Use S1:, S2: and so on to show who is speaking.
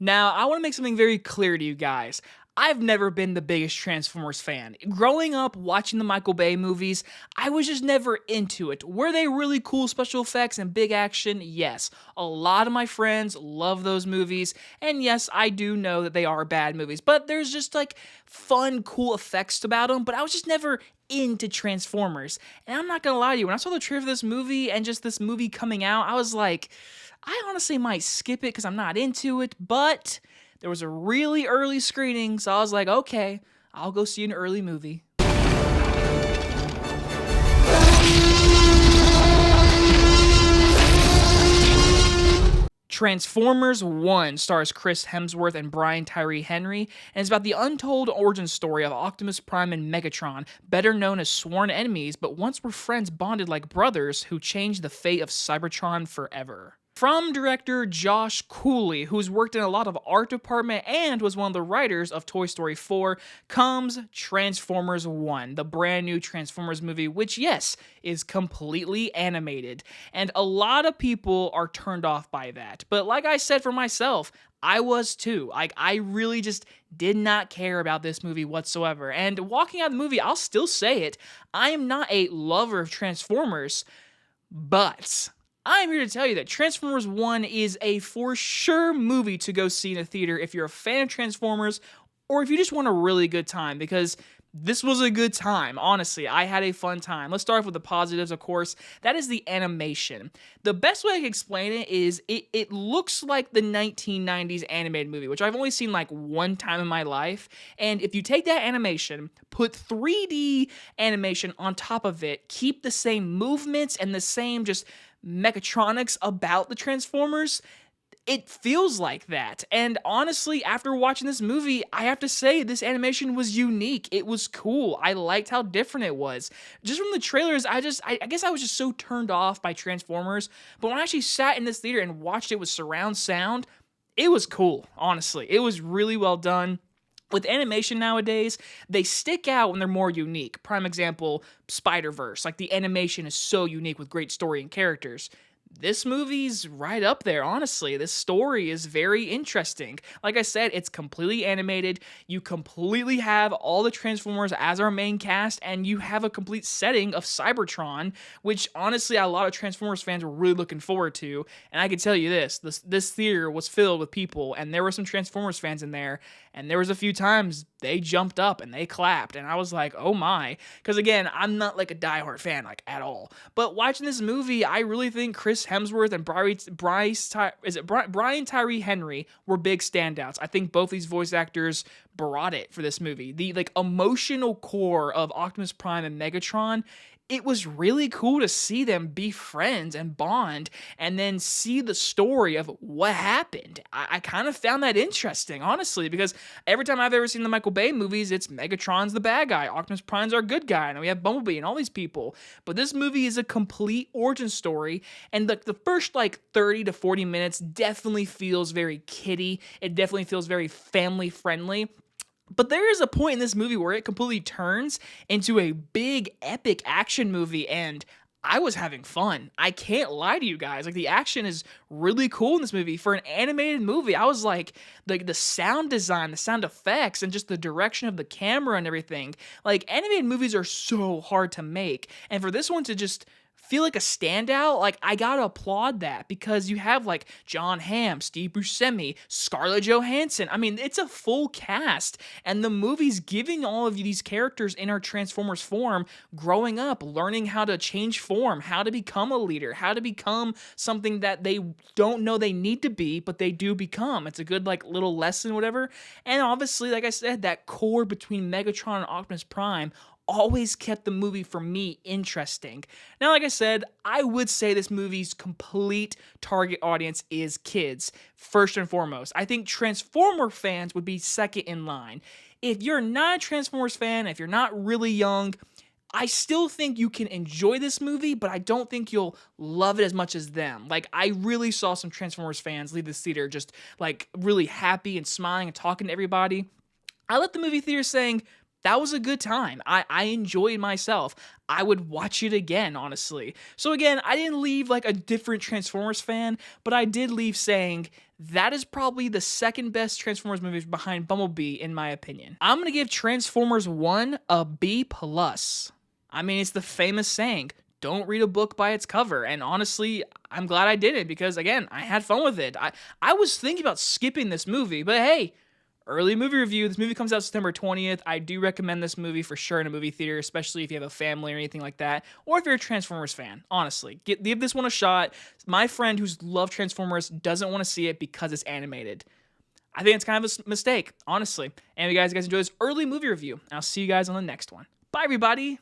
S1: Now, I want to make something very clear to you guys. I've never been the biggest Transformers fan. Growing up watching the Michael Bay movies, I was just never into it. Were they really cool special effects and big action? Yes. A lot of my friends love those movies, and yes, I do know that they are bad movies, but there's just like fun, cool effects about them, but I was just never into Transformers. And I'm not gonna lie to you, when I saw the trailer for this movie and just this movie coming out, I was like, I honestly might skip it because I'm not into it, but there was a really early screening, so I was like, okay, I'll go see an early movie. Transformers 1 stars Chris Hemsworth and Tyree Henry, and is about the untold origin story of Optimus Prime and Megatron, better known as sworn enemies, but once were friends bonded like brothers who changed the fate of Cybertron forever. From director Josh Cooley, who's worked in a lot of art department and was one of the writers of Toy Story 4, comes Transformers 1, the brand new Transformers movie, which, yes, is completely animated. And a lot of people are turned off by that. But like I said for myself, I was too. Like, I really just did not care about this movie whatsoever. And walking out of the movie, I'll still say it, I am not a lover of Transformers, but I'm here to tell you that Transformers 1 is a for sure movie to go see in a theater if you're a fan of Transformers or if you just want a really good time, because this was a good time. Honestly, I had a fun time. Let's start off with the positives, of course. That is the animation. The best way I can explain it is it looks like the 1990s animated movie, which I've only seen like one time in my life. And if you take that animation, put 3D animation on top of it, keep the same movements and the same just mechatronics about the Transformers, it feels like that. And honestly, after watching this movie, I have to say this animation was unique. It was cool. I liked how different it was. Just from the trailers, I guess I was just so turned off by Transformers. But when I actually sat in this theater and watched it with surround sound, it was cool, honestly. It was really well done. With animation nowadays, they stick out when they're more unique. Prime example, Spider-Verse. Like, the animation is so unique with great story and characters. This movie's right up there, honestly. This story is very interesting. Like I said, it's completely animated. You completely have all the Transformers as our main cast, and you have a complete setting of Cybertron, which honestly a lot of Transformers fans were really looking forward to. And I can tell you this theater was filled with people, and there were some Transformers fans in there, and there was a few times they jumped up and they clapped, and I was like, oh my. Because again, I'm not like a diehard fan, like, at all. But watching this movie, I really think Chris Hemsworth and Brian Tyree Henry were big standouts. I think both these voice actors brought it for this movie. The like emotional core of Optimus Prime and Megatron, it was really cool to see them be friends and bond and then see the story of what happened. I kind of found that interesting, honestly, because every time I've ever seen the Michael Bay movies, it's Megatron's the bad guy, Optimus Prime's our good guy, and we have Bumblebee and all these people. But this movie is a complete origin story, and the first like 30 to 40 minutes definitely feels very kiddie. It definitely feels very family friendly. But there is a point in this movie where it completely turns into a big, epic action movie, and I was having fun. I can't lie to you guys. Like, the action is really cool in this movie. For an animated movie, I was like the sound design, the sound effects, and just the direction of the camera and everything. Like, animated movies are so hard to make, and for this one to just feel like a standout, like, I gotta applaud that, because you have like John Hamm, Steve Buscemi, Scarlett Johansson. I mean, it's a full cast, and the movie's giving all of these characters in our Transformers form growing up, learning how to change form, how to become a leader, how to become something that they don't know they need to be, but they do become. It's a good like little lesson, whatever. And obviously, like I said, that core between Megatron and Optimus Prime always kept the movie for me interesting. Now, like I said, I would say this movie's complete target audience is kids, first and foremost. I think Transformer fans would be second in line. If you're not a Transformers fan, if you're not really young, I still think you can enjoy this movie, but I don't think you'll love it as much as them. Like, I really saw some Transformers fans leave this theater just like really happy and smiling and talking to everybody. I left the movie theater saying, that was a good time. I enjoyed myself. I would watch it again, honestly. So again, I didn't leave like a different Transformers fan, but I did leave saying that is probably the second best Transformers movie behind Bumblebee, in my opinion. I'm gonna give Transformers 1 a B+. I mean, it's the famous saying, don't read a book by its cover. And honestly, I'm glad I did it because, again, I had fun with it. I was thinking about skipping this movie, but hey, early movie review. This movie comes out September 20th. I do recommend this movie for sure in a movie theater, especially if you have a family or anything like that, or if you're a Transformers fan. Honestly, give this one a shot. My friend who's loved Transformers doesn't want to see it because it's animated. I think it's kind of a mistake, honestly. And you guys enjoy this early movie review. I'll see you guys on the next one. Bye, everybody.